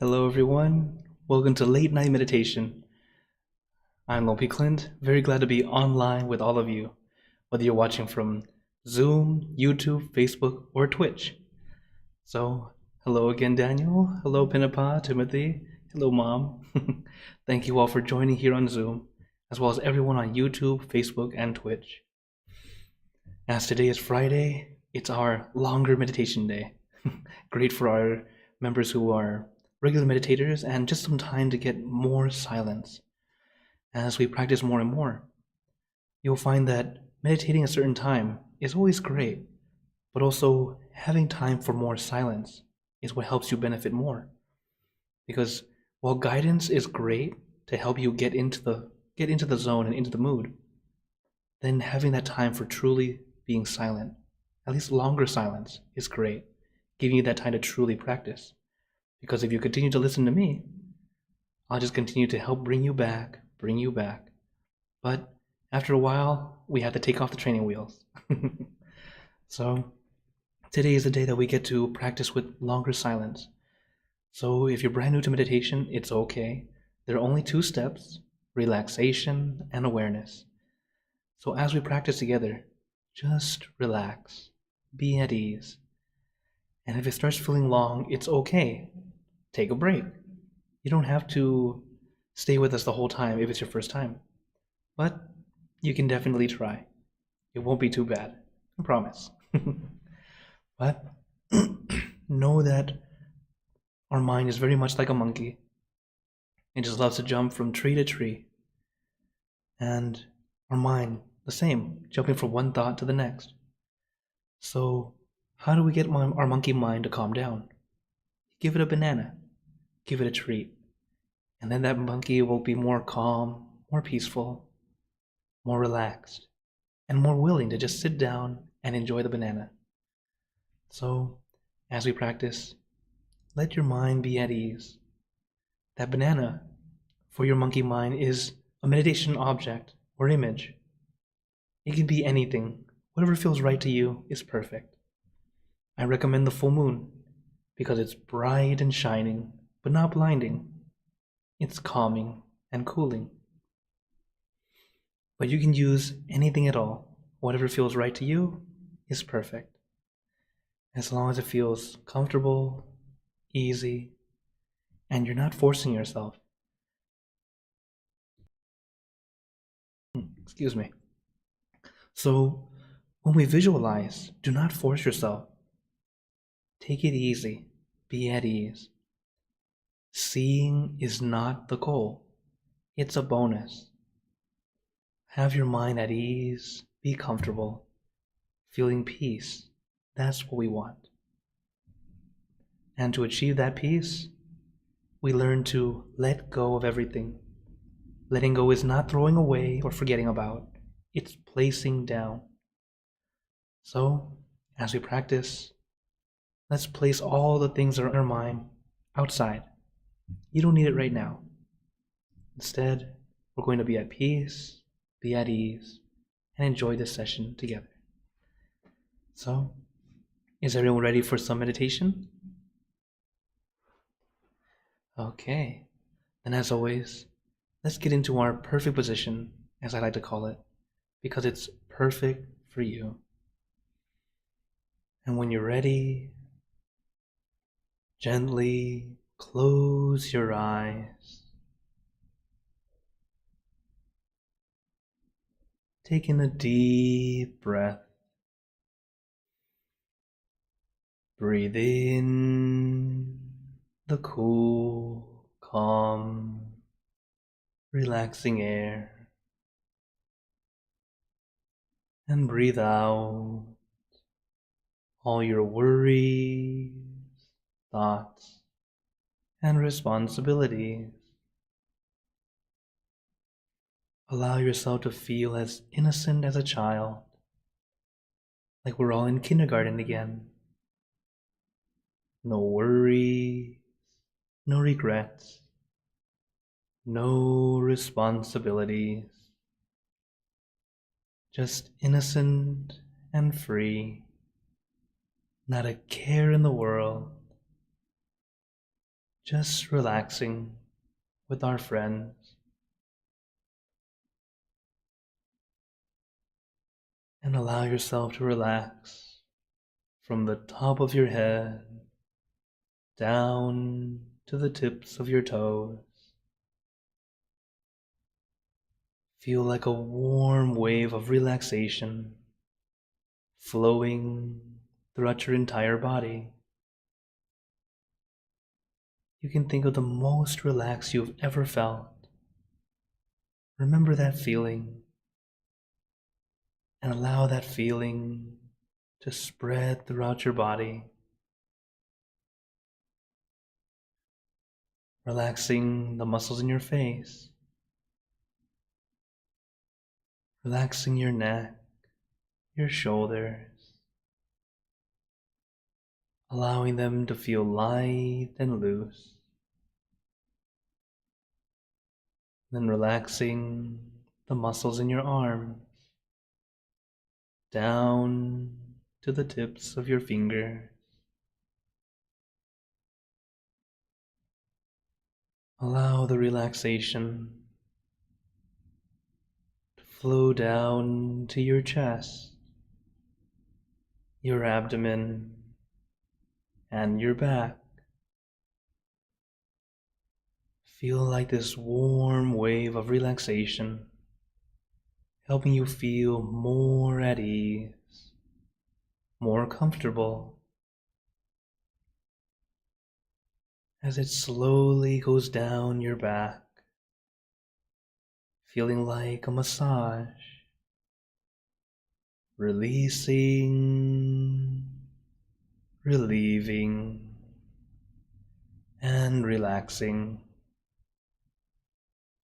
Hello everyone, welcome to Late Night Meditation. I'm Klint, very glad to be online with all of you, whether you're watching from Zoom, YouTube, Facebook, or Twitch. So, hello again Daniel, hello Pinapa, Timothy, hello Mom. Thank you all for joining here on Zoom, as well as everyone on YouTube, Facebook, and Twitch. As today is Friday, it's our longer meditation day. Great for our members who are regular meditators and just some time to get more silence. As we practice more and more, you'll find that meditating a certain time is always great, but also having time for more silence is what helps you benefit more. Because while guidance is great to help you get into the zone and into the mood, then having that time for truly being silent, at least longer silence, is great, giving you that time to truly practice. Because if you continue to listen to me, I'll just continue to help bring you back. But after a while, we have to take off the training wheels. So today is the day that we get to practice with longer silence. So if you're brand new to meditation, it's okay. There are only 2 steps, relaxation and awareness. So as we practice together, just relax, be at ease. And if it starts feeling long, it's okay. Take a break. You don't have to stay with us the whole time if it's your first time. But you can definitely try. It won't be too bad. I promise. But know that our mind is very much like a monkey. It just loves to jump from tree to tree. And our mind, the same, jumping from one thought to the next. So how do we get our monkey mind to calm down? Give it a banana. Give it a treat. And then that monkey will be more calm, more peaceful, more relaxed, and more willing to just sit down and enjoy the banana. So, as we practice, let your mind be at ease. That banana, for your monkey mind, is a meditation object or image. It can be anything. Whatever feels right to you is perfect. I recommend the full moon because it's bright and shining, but not blinding. It's calming and cooling. But you can use anything at all. Whatever feels right to you is perfect. As long as it feels comfortable, easy, and you're not forcing yourself. Excuse me. So, when we visualize, do not force yourself. Take it easy. Be at ease. Seeing is not the goal. It's a bonus. Have your mind at ease. Be comfortable. Feeling peace. That's what we want. And to achieve that peace, we learn to let go of everything. Letting go is not throwing away or forgetting about. It's placing down. So, as we practice, let's place all the things that are in our mind outside. You don't need it right now. Instead, we're going to be at peace, be at ease, and enjoy this session together. So, is everyone ready for some meditation? Okay, then as always, let's get into our perfect position, as I like to call it, because it's perfect for you. And when you're ready, gently close your eyes. Take in a deep breath. Breathe in the cool, calm, relaxing air. And breathe out all your worries, thoughts, and responsibilities. Allow yourself to feel as innocent as a child, like we're all in kindergarten again. No worries, no regrets, no responsibilities. Just innocent and free, not a care in the world. just relaxing with our friends, and allow yourself to relax from the top of your head down to the tips of your toes. Feel like a warm wave of relaxation flowing throughout your entire body. You can think of the most relaxed you've ever felt. Remember that feeling and allow that feeling to spread throughout your body, relaxing the muscles in your face, relaxing your neck, your shoulders, allowing them to feel light and loose. Then relaxing the muscles in your arms, down to the tips of your fingers. Allow the relaxation to flow down to your chest, your abdomen, and your back. Feel like this warm wave of relaxation, helping you feel more at ease, more comfortable, as it slowly goes down your back, feeling like a massage, releasing, relieving, and relaxing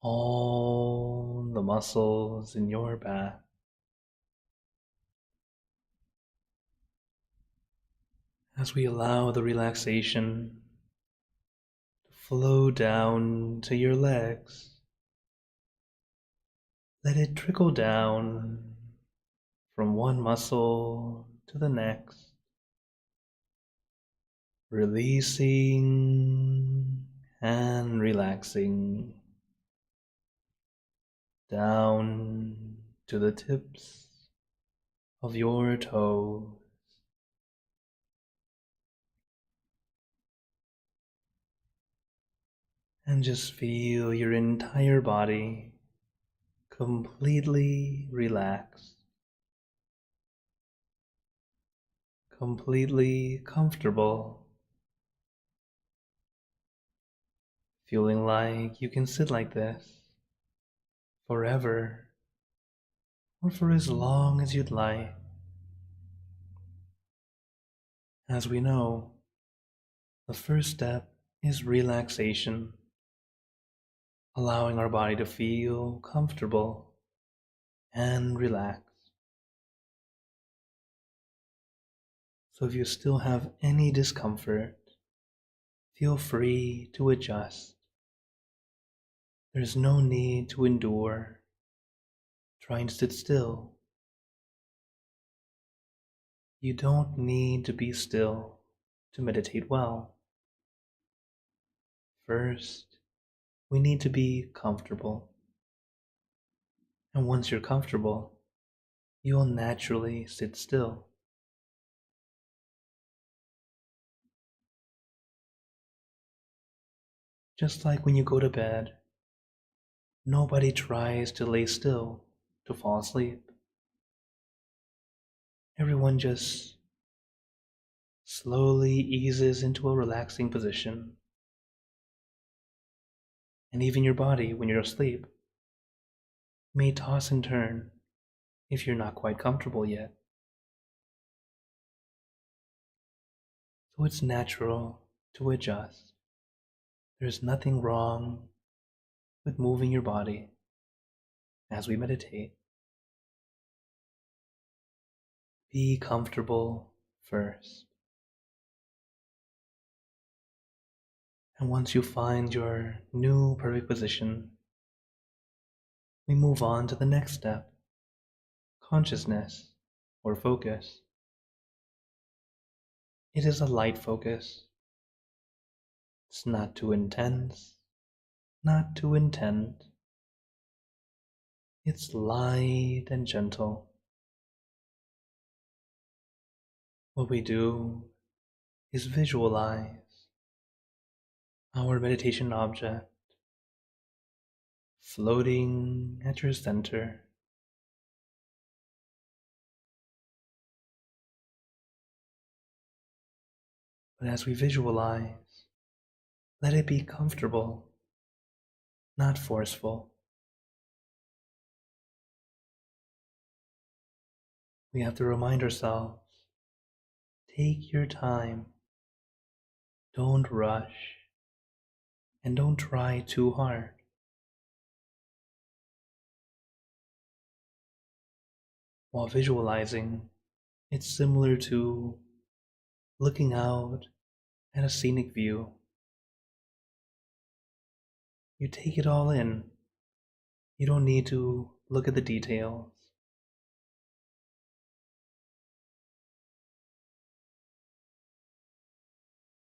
all the muscles in your back. As we allow the relaxation to flow down to your legs, let it trickle down from one muscle to the next, releasing and relaxing down to the tips of your toes. And just feel your entire body completely relaxed, completely comfortable, feeling like you can sit like this forever or for as long as you'd like. As we know, the first step is relaxation, allowing our body to feel comfortable and relaxed. So if you still have any discomfort, feel free to adjust. There's no need to endure trying to sit still. You don't need to be still to meditate well. First, we need to be comfortable. And once you're comfortable, you'll naturally sit still. Just like when you go to bed, nobody tries to lay still to fall asleep. Everyone just slowly eases into a relaxing position. And even your body, when you're asleep, may toss and turn if you're not quite comfortable yet. So it's natural to adjust. There's nothing wrong with moving your body as we meditate. Be comfortable first. And once you find your new perfect position, we move on to the next step, consciousness or focus. It is a light focus, It's not too intense, not too intense. It's light and gentle. What we do is visualize our meditation object floating at your center. But as we visualize, let it be comfortable, not forceful. We have to remind ourselves, take your time, don't rush, and don't try too hard. While visualizing, it's similar to looking out at a scenic view. You take it all in. You don't need to look at the details.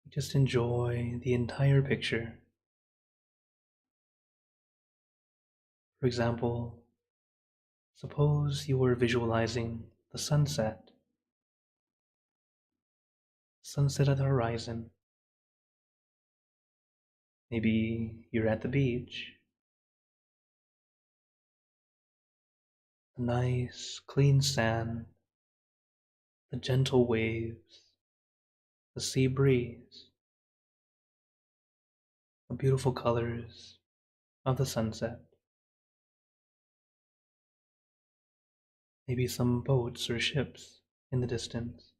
Just enjoy the entire picture. For example, suppose you were visualizing the sunset at the horizon. Maybe you're at the beach. The nice, clean sand, the gentle waves, the sea breeze, the beautiful colors of the sunset. Maybe some boats or ships in the distance.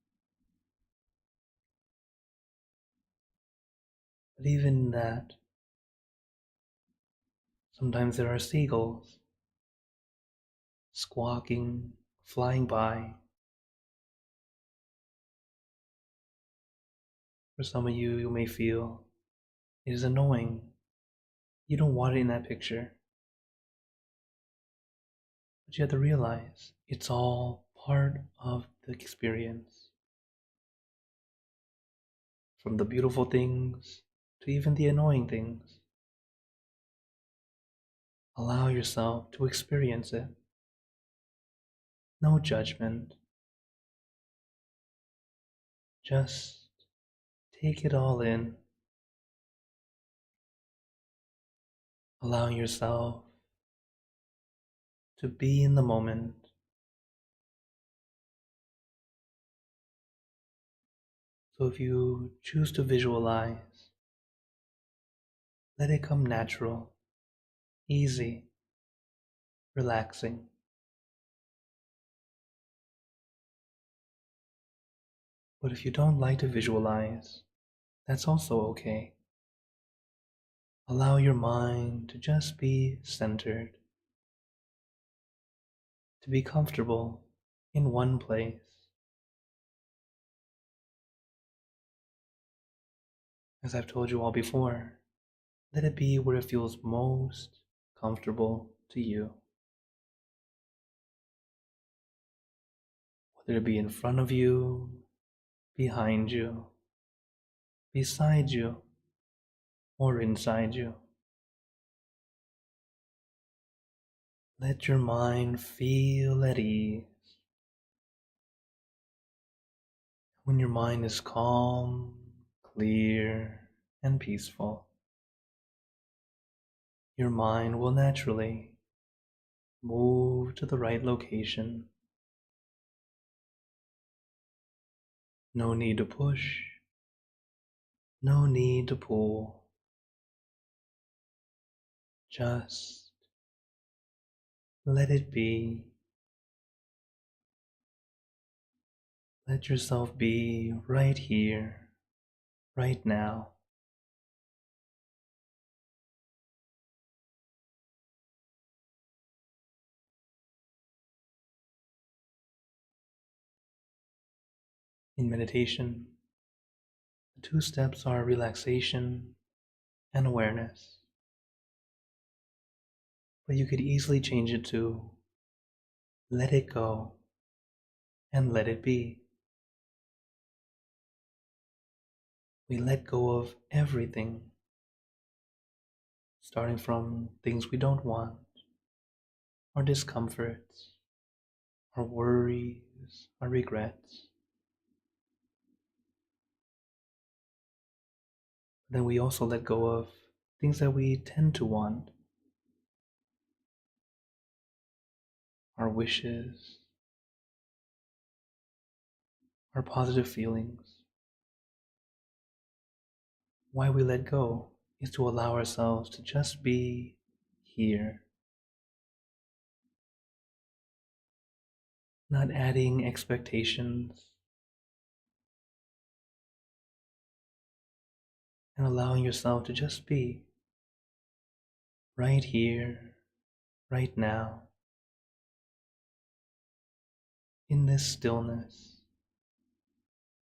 But even that, sometimes there are seagulls squawking, flying by. For some of you, you may feel it is annoying. You don't want it in that picture. But you have to realize it's all part of the experience. From the beautiful things to even the annoying things. Allow yourself to experience it. No judgment. Just take it all in. Allowing yourself to be in the moment. So if you choose to visualize, let it come natural, easy, relaxing. But if you don't like to visualize, that's also okay. Allow your mind to just be centered, to be comfortable in one place. As I've told you all before, let it be where it feels most comfortable to you. Whether it be in front of you, behind you, beside you, or inside you. Let your mind feel at ease. When your mind is calm, clear, and peaceful, your mind will naturally move to the right location. No need to push, no need to pull. Just let it be. Let yourself be right here, right now. In meditation, the two steps are relaxation and awareness. But you could easily change it to let it go and let it be. We let go of everything starting from things we don't want, our discomforts, our worries, our regrets. Then we also let go of things that we tend to want, our wishes, our positive feelings. Why we let go is to allow ourselves to just be here, not adding expectations, and allowing yourself to just be right here, right now, in this stillness,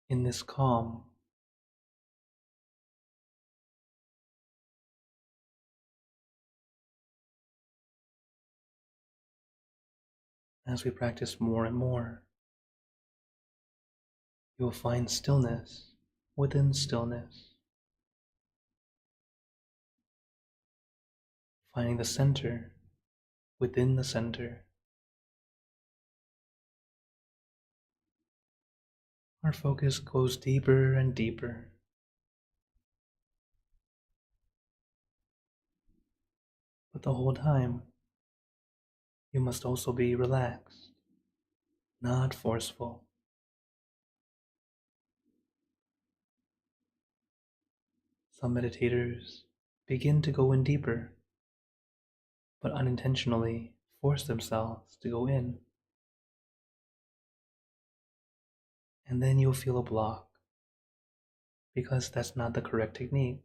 in this calm. As we practice more and more, you will find stillness within stillness, finding the center within the center. Our focus goes deeper and deeper, but the whole time, you must also be relaxed, not forceful. Some meditators begin to go in deeper, but unintentionally force themselves to go in. And then you'll feel a block, because that's not the correct technique.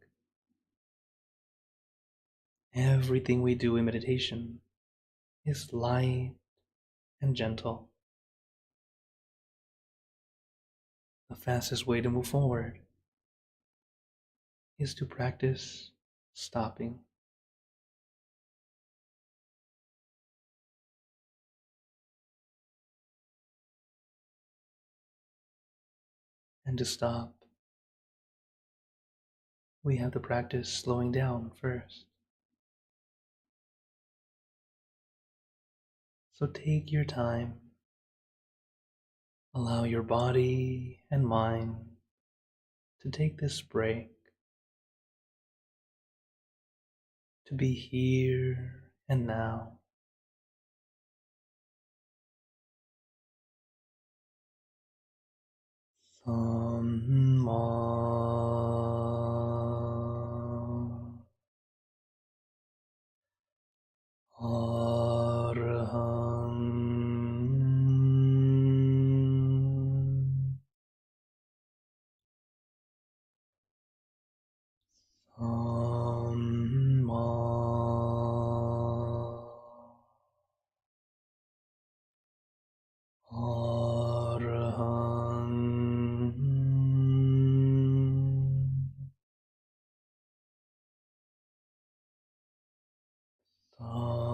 Everything we do in meditation is light and gentle. The fastest way to move forward is to practice stopping. And to stop, we have to practice slowing down first. So take your time. Allow your body and mind to take this break, to be here and now. Samma Araham Samma Araham Samma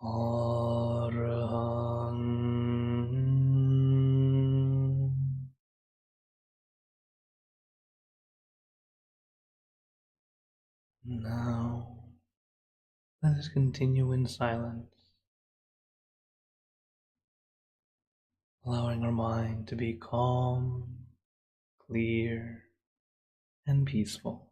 Araham. Now, let us continue in silence, allowing our mind to be calm, clear, and peaceful.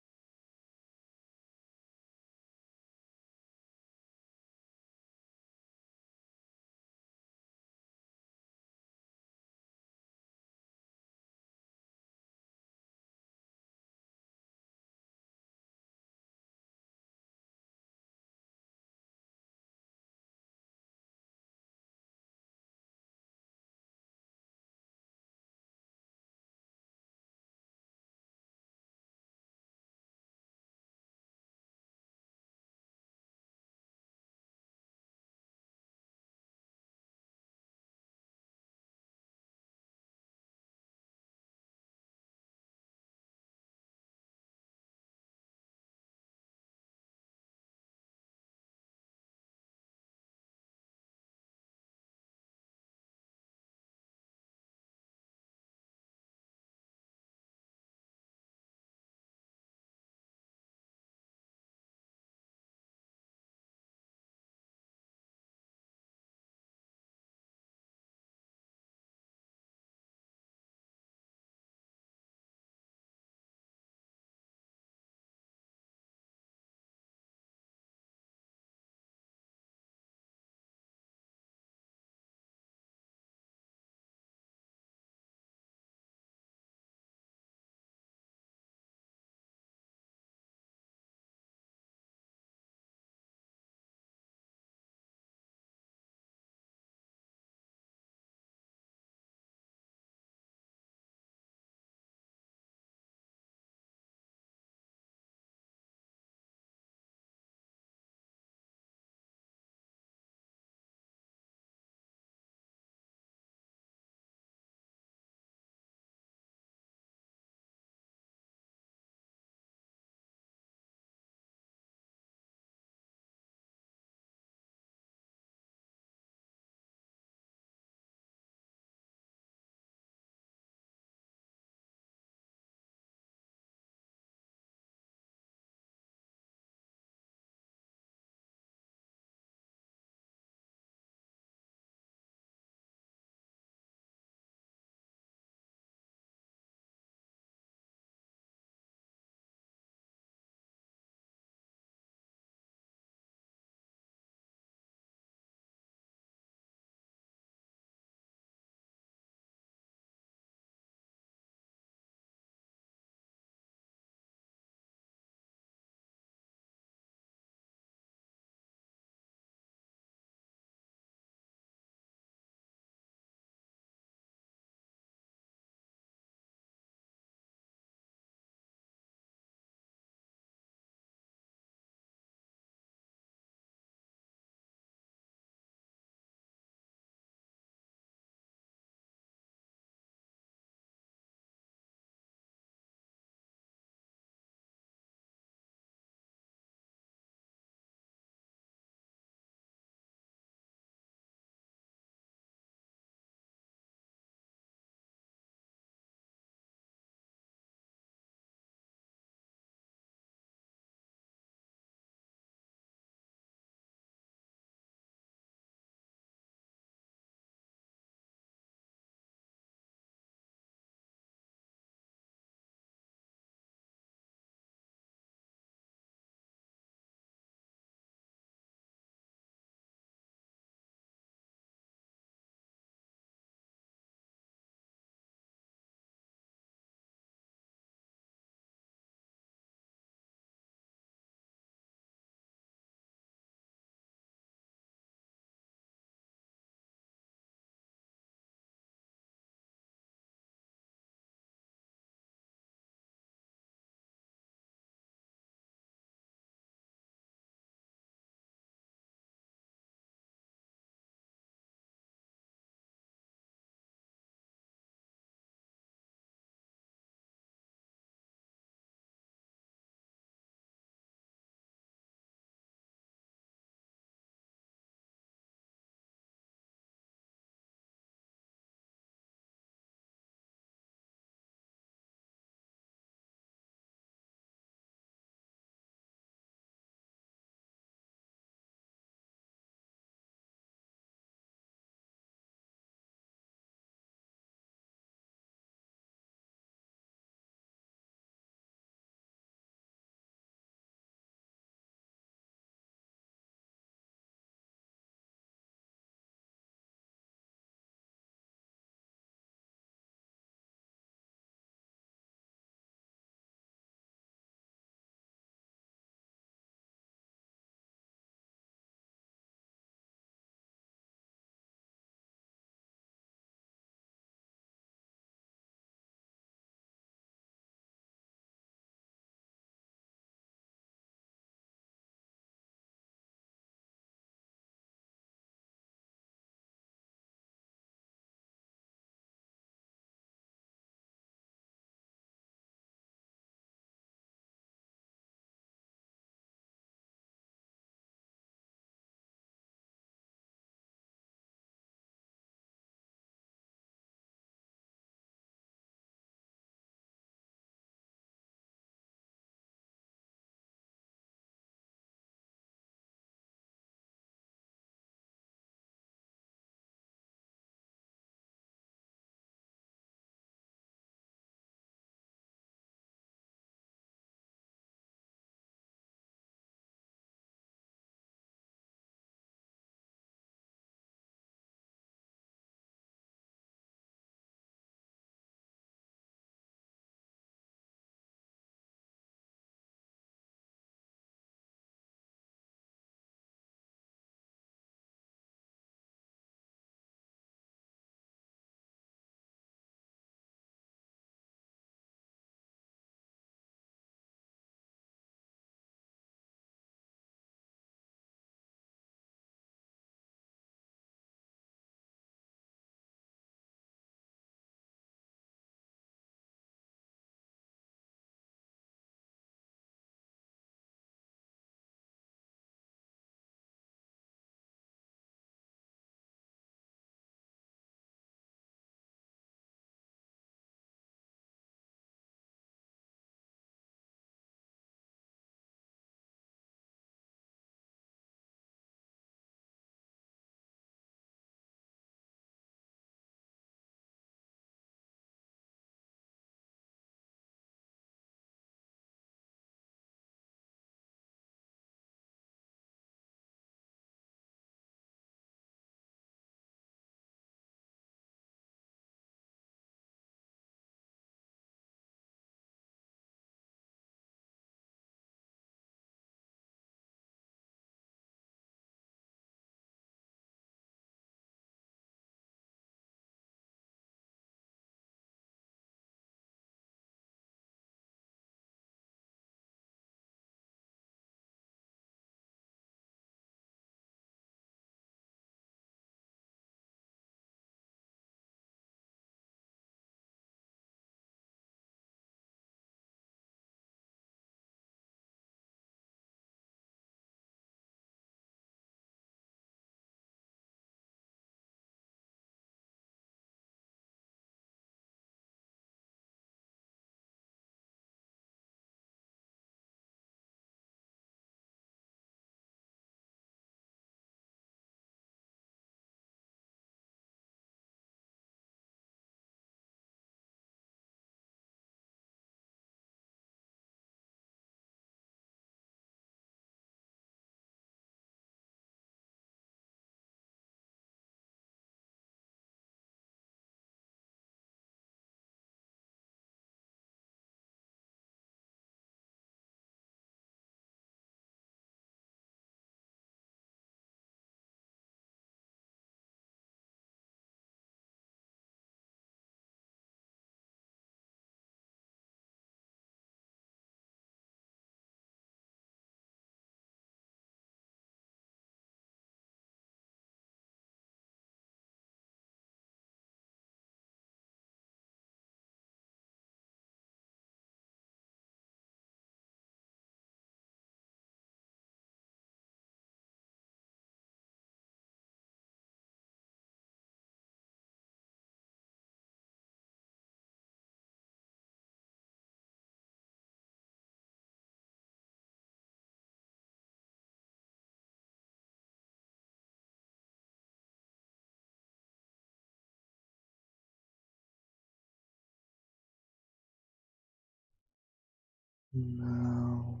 Now,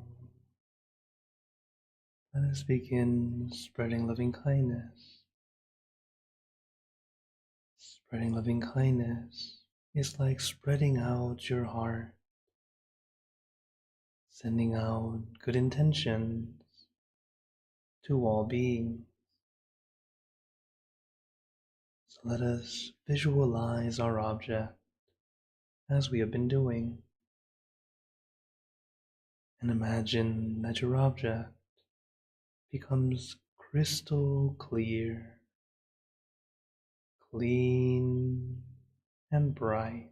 let us begin spreading loving kindness. Spreading loving kindness is like spreading out your heart, sending out good intentions to all beings. So let us visualize our object as we have been doing, and imagine that your object becomes crystal clear, clean, and bright.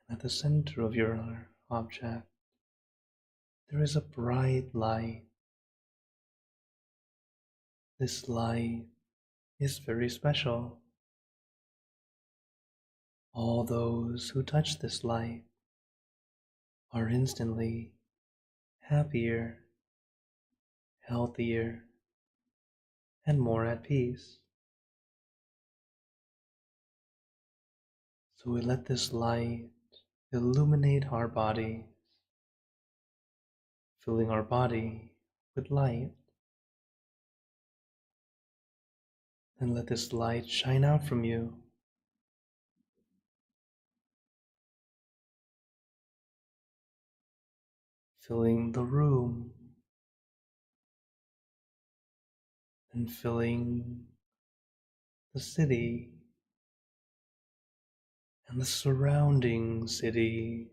And at the center of your object, there is a bright light. This light is very special. All those who touch this light are instantly happier, healthier, and more at peace. So we let this light illuminate our body, filling our body with light. And let this light shine out from you, filling the room and filling the city and the surrounding cities,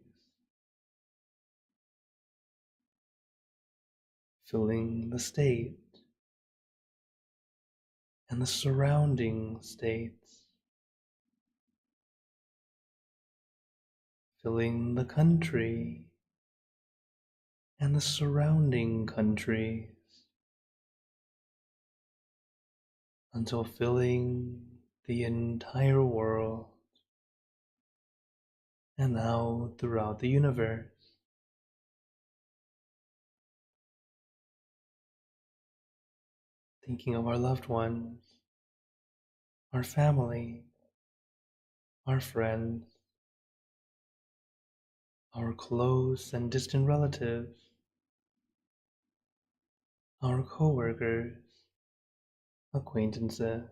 filling the state and the surrounding states, filling the country and the surrounding countries, until filling the entire world and out throughout the universe. Thinking of our loved ones, our family, our friends, our close and distant relatives, our coworkers, acquaintances,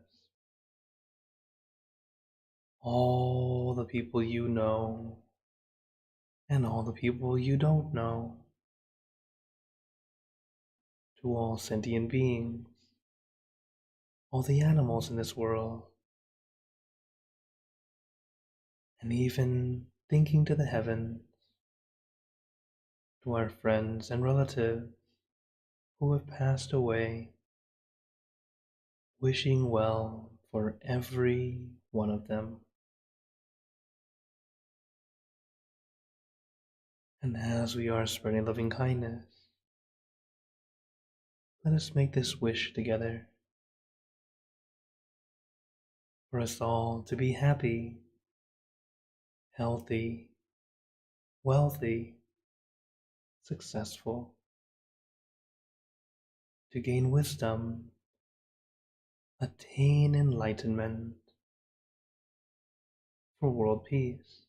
all the people you know and all the people you don't know, to all sentient beings, all the animals in this world, and even thinking to the heavens, to our friends and relatives who have passed away, wishing well for every one of them. And as we are spreading loving kindness, let us make this wish together for us all to be happy, healthy, wealthy, successful, to gain wisdom, attain enlightenment, for world peace.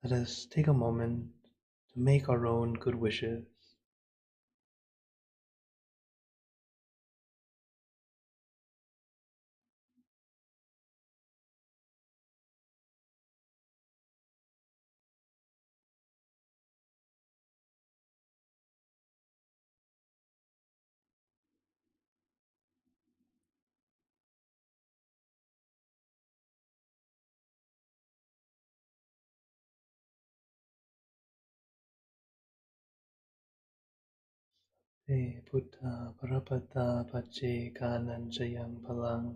Let us take a moment to make our own good wishes. Te Buddha Parapata Pace Kananjayang Palang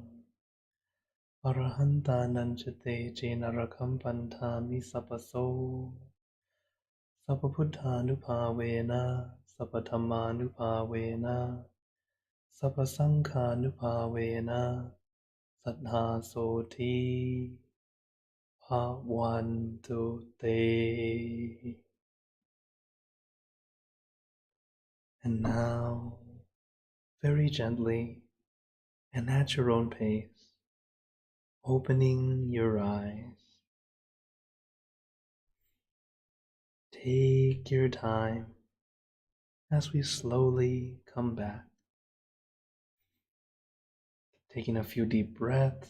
Arahantananjate Jenarakam Pantami Sapaso Sapabuddhanupavena Sapathamanupavena Sapasanghanupavena Saddha Soti Bhavantu Te. And now, very gently and at your own pace, opening your eyes. Take your time as we slowly come back, taking a few deep breaths.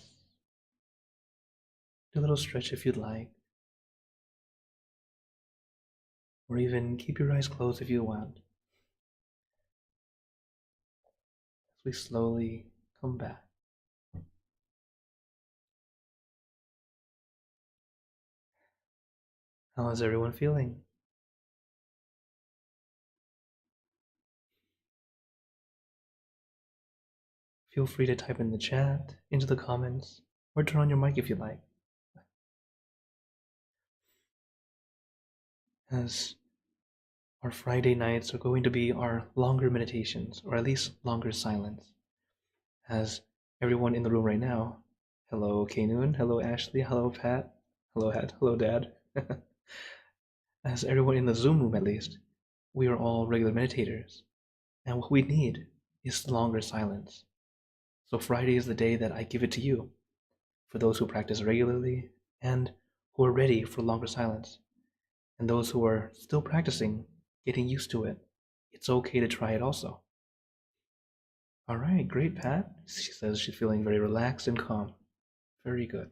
Do a little stretch if you'd like, or even keep your eyes closed if you want, as we slowly come back. How is everyone feeling? Feel free to type in the chat, into the comments, or turn on your mic if you like. As our Friday nights are going to be our longer meditations, or at least longer silence. As everyone in the room right now, hello Kanoon, hello Ashley, hello Pat, hello Hat, hello Dad. As everyone in the Zoom room at least, we are all regular meditators, and what we need is longer silence. So Friday is the day that I give it to you, for those who practice regularly and who are ready for longer silence. And those who are still practicing, getting used to it, it's okay to try it also. All right, great, Pat. She says she's feeling very relaxed and calm. Very good.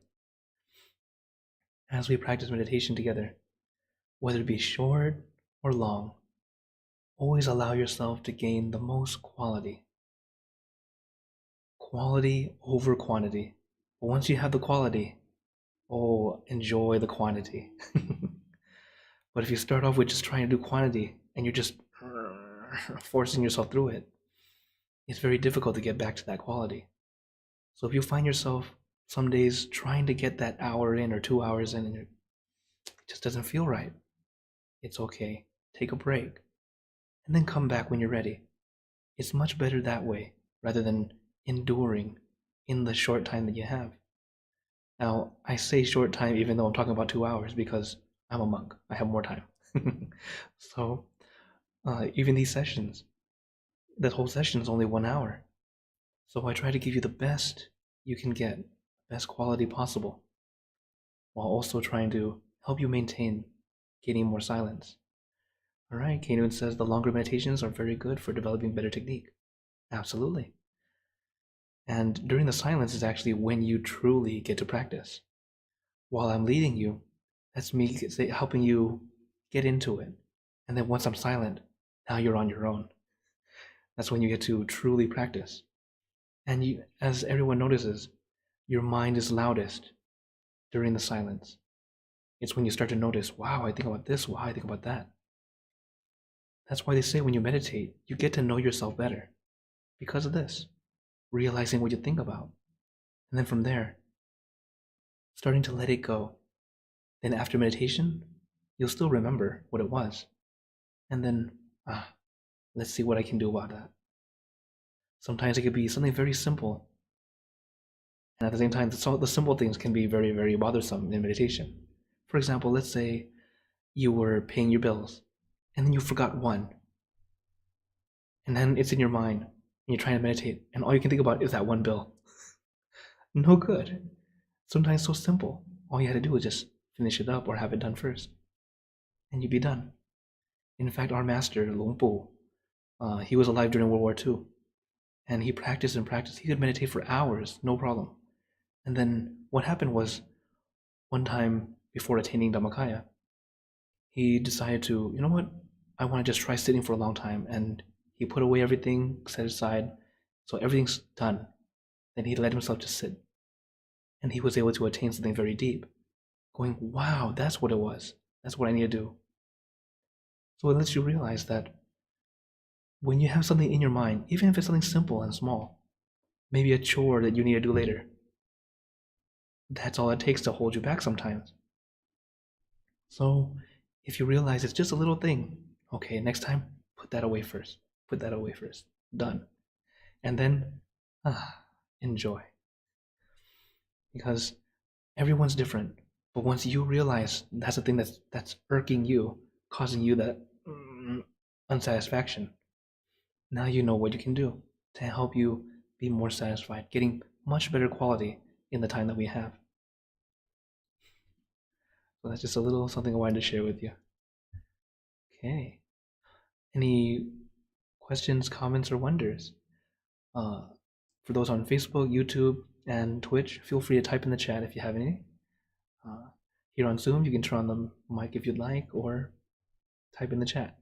As we practice meditation together, whether it be short or long, always allow yourself to gain the most quality. Quality over quantity. But once you have the quality, oh, enjoy the quantity. But if you start off with just trying to do quantity and you're just forcing yourself through it, it's very difficult to get back to that quality. So if you find yourself some days trying to get that hour in or 2 hours in and it just doesn't feel right, it's okay. Take a break and then come back when you're ready. It's much better that way rather than enduring in the short time that you have. Now, I say short time even though I'm talking about 2 hours because I'm a monk. I have more time. So, even these sessions, that whole session is only 1 hour. So I try to give you the best you can get, best quality possible, while also trying to help you maintain gaining more silence. All right, Kanoon says the longer meditations are very good for developing better technique. Absolutely. And during the silence is actually when you truly get to practice. While I'm leading you, that's me helping you get into it. And then once I'm silent, now you're on your own. That's when you get to truly practice. And you, as everyone notices, your mind is loudest during the silence. It's when you start to notice, wow, I think about this, wow, I think about that. That's why they say when you meditate, you get to know yourself better because of this, realizing what you think about. And then from there, starting to let it go. Then after meditation, you'll still remember what it was. And then, let's see what I can do about that. Sometimes it could be something very simple. And at the same time, the simple things can be very, very bothersome in meditation. For example, let's say you were paying your bills and then you forgot one. And then it's in your mind and you're trying to meditate and all you can think about is that one bill. No good. Sometimes so simple. All you had to do was just finish it up or have it done first. And you'd be done. In fact, our master, Long Bu, he was alive during World War II. And he practiced and practiced. He could meditate for hours, no problem. And then what happened was, one time before attaining Dhammakaya, he decided to, you know what, I want to just try sitting for a long time. And he put away everything, set aside, so everything's done. Then he let himself just sit. And he was able to attain something very deep, going, wow, that's what it was. That's what I need to do. So it lets you realize that when you have something in your mind, even if it's something simple and small, maybe a chore that you need to do later, that's all it takes to hold you back sometimes. So if you realize it's just a little thing, okay, next time, put that away first. Put that away first. Done. And then, enjoy. Because everyone's different. But once you realize that's the thing that's irking you, causing you that unsatisfaction, now you know what you can do to help you be more satisfied, getting much better quality in the time that we have. So that's just a little something I wanted to share with you. Okay. Any questions, comments, or wonders? For those on Facebook, YouTube, and Twitch, feel free to type in the chat if you have any. Here on Zoom, you can turn on the mic if you'd like, or type in the chat.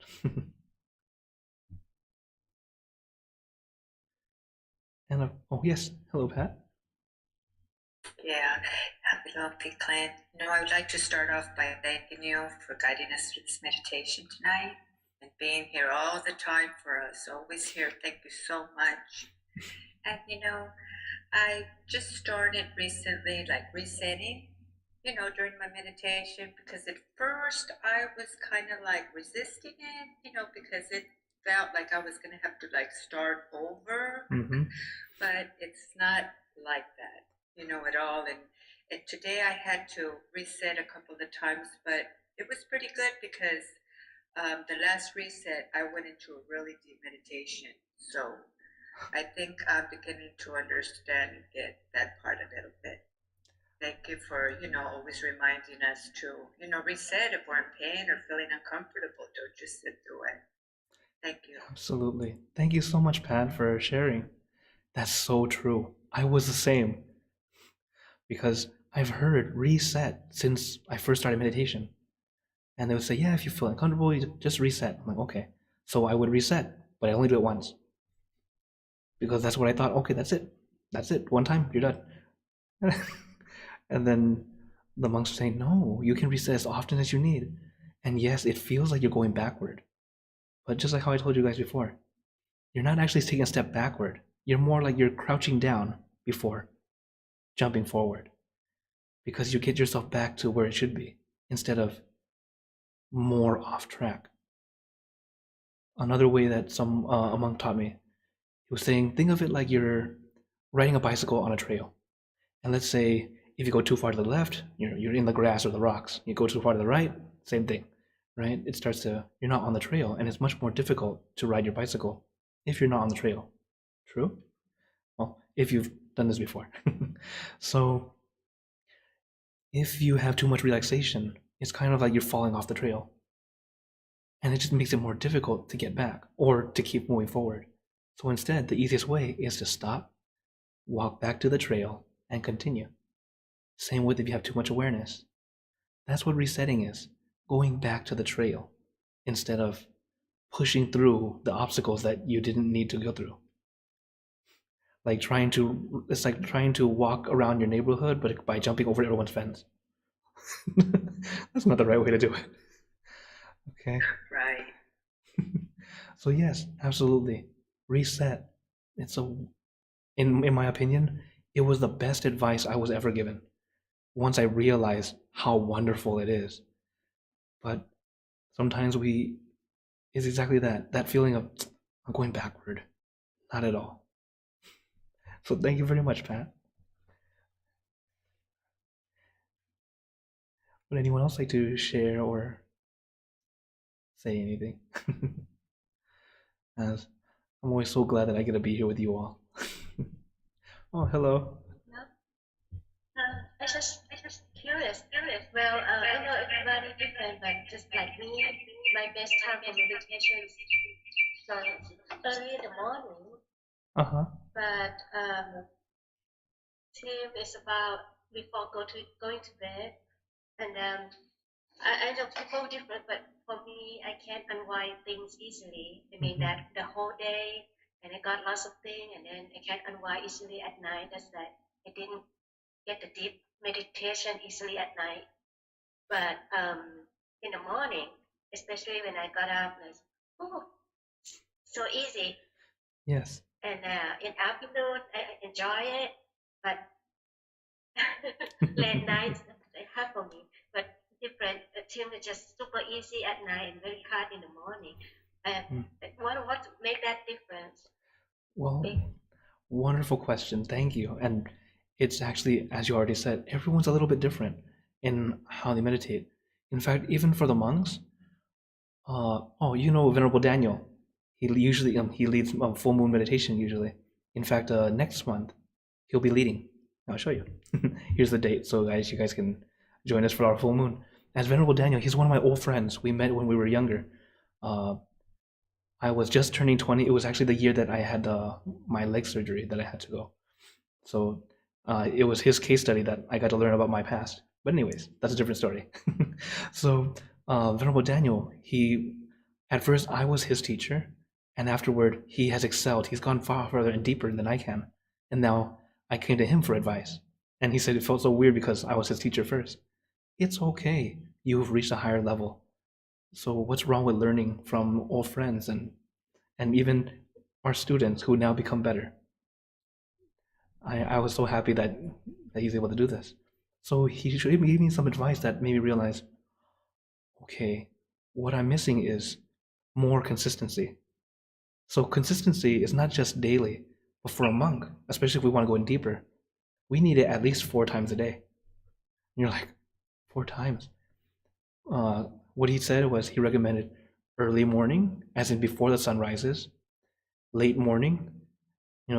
And oh yes, hello Pat. Yeah, happy lovely Klint. I would like to start off by thanking you for guiding us through this meditation tonight and being here all the time for us. Always here. Thank you so much. And I just started recently, like resetting, during my meditation, because at first I was kind of like resisting it, because it felt like I was going to have to like start over. But it's not like that, at all. And today I had to reset a couple of times, but it was pretty good because the last reset I went into a really deep meditation. So I think I'm beginning to understand and get that part a little bit. Thank you for, always reminding us to, reset if we're in pain or feeling uncomfortable. Don't just sit through it. Thank you. Absolutely. Thank you so much, Pat, for sharing. That's so true. I was the same. Because I've heard reset since I first started meditation. And they would say, yeah, if you feel uncomfortable, you just reset. I'm like, okay. So I would reset, but I only do it once. Because that's what I thought, okay, that's it. That's it. One time, you're done. And then the monks were saying, no, you can reset as often as you need. And yes, it feels like you're going backward. But just like how I told you guys before, you're not actually taking a step backward. You're more like you're crouching down before jumping forward. Because you get yourself back to where it should be instead of more off track. Another way that a monk taught me, he was saying, think of it like you're riding a bicycle on a trail. And let's say if you go too far to the left, you're in the grass or the rocks. You go too far to the right, same thing, right? You're not on the trail, and it's much more difficult to ride your bicycle if you're not on the trail. True? Well, if you've done this before. So if you have too much relaxation, it's kind of like you're falling off the trail. And it just makes it more difficult to get back or to keep moving forward. So instead, the easiest way is to stop, walk back to the trail, and continue. Same with if you have too much awareness. That's what resetting is, going back to the trail instead of pushing through the obstacles that you didn't need to go through. It's like trying to walk around your neighborhood, but by jumping over everyone's fence. That's not the right way to do it. Okay. Right. So yes, absolutely. Reset. In my opinion, it was the best advice I was ever given. Once I realized how wonderful it is. But sometimes it's exactly that feeling of I'm going backward. Not at all. So thank you very much, Pat. Would anyone else like to share or say anything? As I'm always so glad that I get to be here with you all. Oh, hello. I just curious. Well, I know everybody different, but just like me, my best time for meditation is so early in the morning. Uh-huh. But team is about before going to bed, and I know people different, but for me, I can't unwind things easily. I mean that the whole day, and I got lots of things, and then I can't unwind easily at night. That's that I didn't get the deep meditation easily at night. But in the morning, especially when I got up, it's so easy. Yes. And in afternoon, I enjoy it, but late nights it's hard for me. But different team is just super easy at night and very hard in the morning. What to make that difference? Well, wonderful question. Thank you. And it's actually, as you already said, everyone's a little bit different in how they meditate. In fact, even for the monks, Venerable Daniel. He leads full moon meditation usually. In fact, next month he'll be leading. I'll show you. Here's the date, so guys, you guys can join us for our full moon. As Venerable Daniel, he's one of my old friends. We met when we were younger. I was just turning 20. It was actually the year that I had my leg surgery that I had to go. So it was his case study that I got to learn about my past. But anyways, that's a different story. So Venerable Daniel, at first I was his teacher, and afterward he has excelled. He's gone far further and deeper than I can. And now I came to him for advice. And he said it felt so weird because I was his teacher first. It's okay. You've reached a higher level. So what's wrong with learning from old friends and even our students who now become better? I was so happy that he's able to do this. So he gave me some advice that made me realize, okay, what I'm missing is more consistency. So consistency is not just daily, but for a monk, especially if we want to go in deeper, we need it at least 4 times a day. And you're like, 4 times? What he said was he recommended early morning, as in before the sun rises, late morning,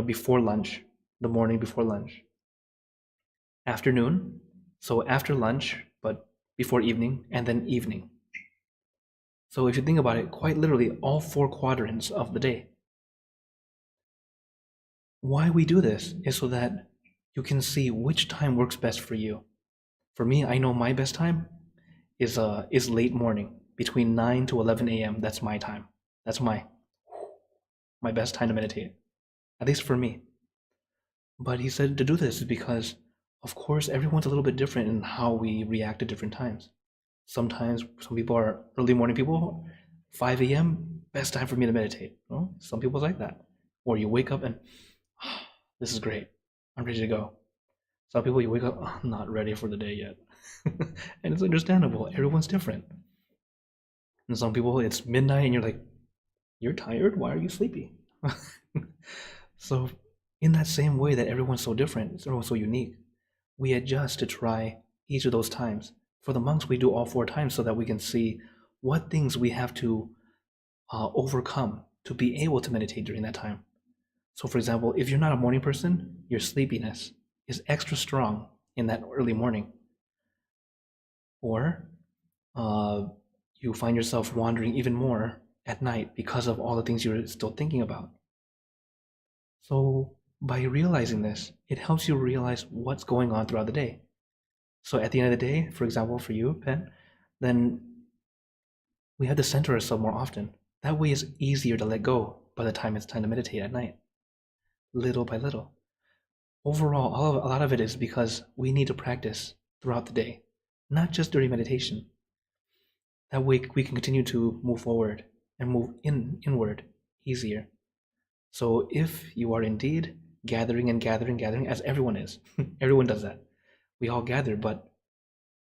before lunch, the morning before lunch, afternoon, so after lunch, but before evening, and then evening. So if you think about it, quite literally all 4 quadrants of the day. Why we do this is so that you can see which time works best for you. For me, I know my best time is late morning, between 9 to 11 a.m. That's my time. That's my best time to meditate, at least for me. But he said to do this is because, of course, everyone's a little bit different in how we react at different times. Sometimes some people are early morning people, 5 a.m., best time for me to meditate. Well, some people's like that. Or you wake up and, this is great, I'm ready to go. Some people you wake up, I'm not ready for the day yet. And it's understandable, everyone's different. And some people, it's midnight and you're like, you're tired? Why are you sleepy? So in that same way that everyone's so different, everyone's so unique, we adjust to try each of those times. For the monks, we do all 4 times so that we can see what things we have to overcome to be able to meditate during that time. So for example, if you're not a morning person, your sleepiness is extra strong in that early morning. Or you find yourself wandering even more at night because of all the things you're still thinking about. So by realizing this, it helps you realize what's going on throughout the day. So at the end of the day, for example, for you, Pen, then we have to center ourselves more often. That way it's easier to let go by the time it's time to meditate at night, little by little. Overall, a lot of it is because we need to practice throughout the day, not just during meditation. That way we can continue to move forward and move inward easier. So if you are indeed gathering, as everyone is, everyone does that. We all gather, but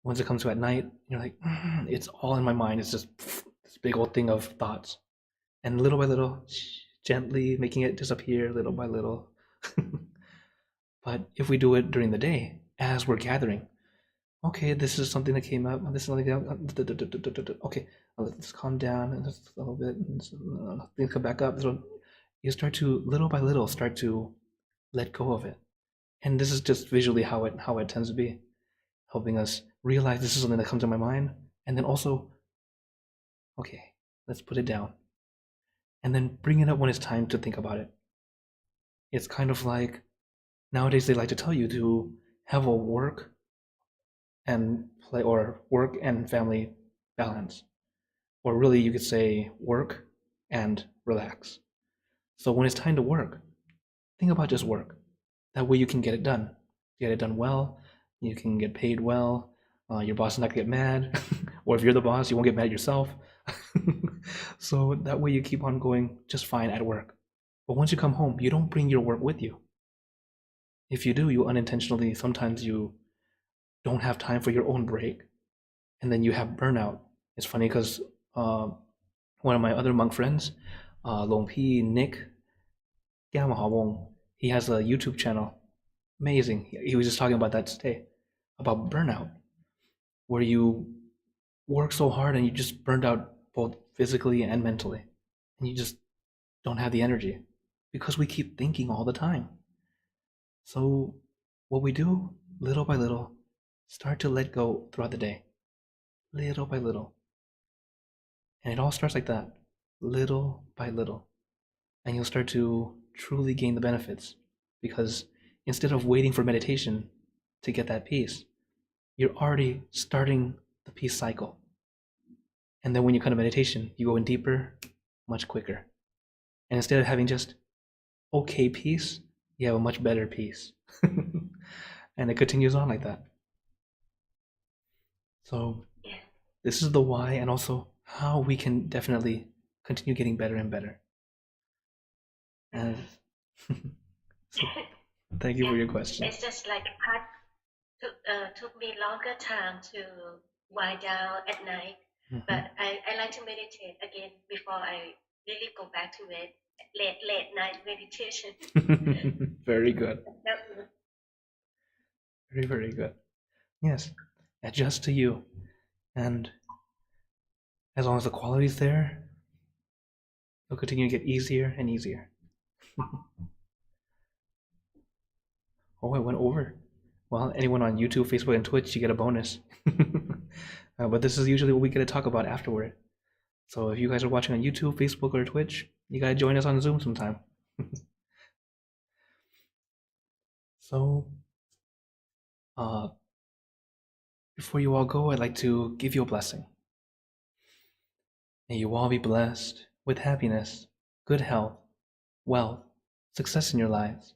once it comes to at night, you're like, it's all in my mind. It's just this big old thing of thoughts. And little by little, gently making it disappear little by little. But if we do it during the day, as we're gathering, okay, this is something that came up, this is something, okay, let's calm down and just a little bit, things come back up. So you start to, little by little, start to let go of it. And this is just visually how it tends to be, helping us realize this is something that comes to my mind, and then also, okay, let's put it down. And then bring it up when it's time to think about it. It's kind of like, nowadays they like to tell you to have a work and play, or work and family balance. Or really you could say work and relax. So when it's time to work, think about just work. That way you can get it done. Get it done well, you can get paid well, your boss is not gonna get mad, or if you're the boss, you won't get mad at yourself. So that way you keep on going just fine at work. But once you come home, you don't bring your work with you. If you do, you unintentionally, sometimes you don't have time for your own break, and then you have burnout. It's funny because one of my other monk friends, Long P Nick, he has a YouTube channel. Amazing. He was just talking about that today, about burnout, where you work so hard and you just burned out both physically and mentally, and you just don't have the energy because we keep thinking all the time. So what we do, little by little, start to let go throughout the day, little by little. And it all starts like that, little by little. And you'll start to truly gain the benefits because instead of waiting for meditation to get that peace, you're already starting the peace cycle. And then when you come to meditation, you go in deeper, much quicker. And instead of having just okay peace, you have a much better peace. And it continues on like that. So Yeah. this is the why and also how we can definitely continue getting better and better. And so thank you for your question. It's just like took me longer time to wind down at night, but I like to meditate again before I really go back to it. Late night meditation. Very good. That- Very, very good. Yes, adjust to you. And as long as the quality's there, it'll continue to get easier and easier. Oh, I went over. Well, anyone on YouTube, Facebook, and Twitch, you get a bonus. But this is usually what we get to talk about afterward. So if you guys are watching on YouTube, Facebook, or Twitch, you gotta join us on Zoom sometime. So, before you all go, I'd like to give you a blessing. May you all be blessed with happiness, good health, wealth, success in your lives.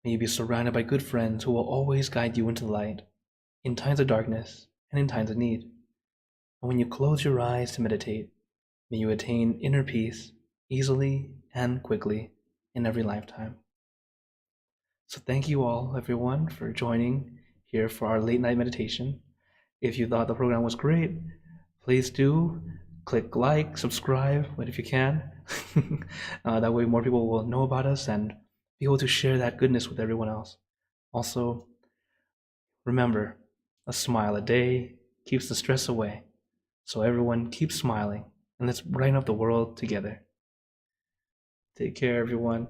May you be surrounded by good friends who will always guide you into the light, in times of darkness and in times of need. And when you close your eyes to meditate, may you attain inner peace easily and quickly in every lifetime. So thank you all, everyone, for joining here for our late night meditation. If you thought the program was great, please do click like, subscribe, but if you can, that way more people will know about us and be able to share that goodness with everyone else. Also, remember, a smile a day keeps the stress away. So everyone keep smiling and let's brighten up the world together. Take care, everyone.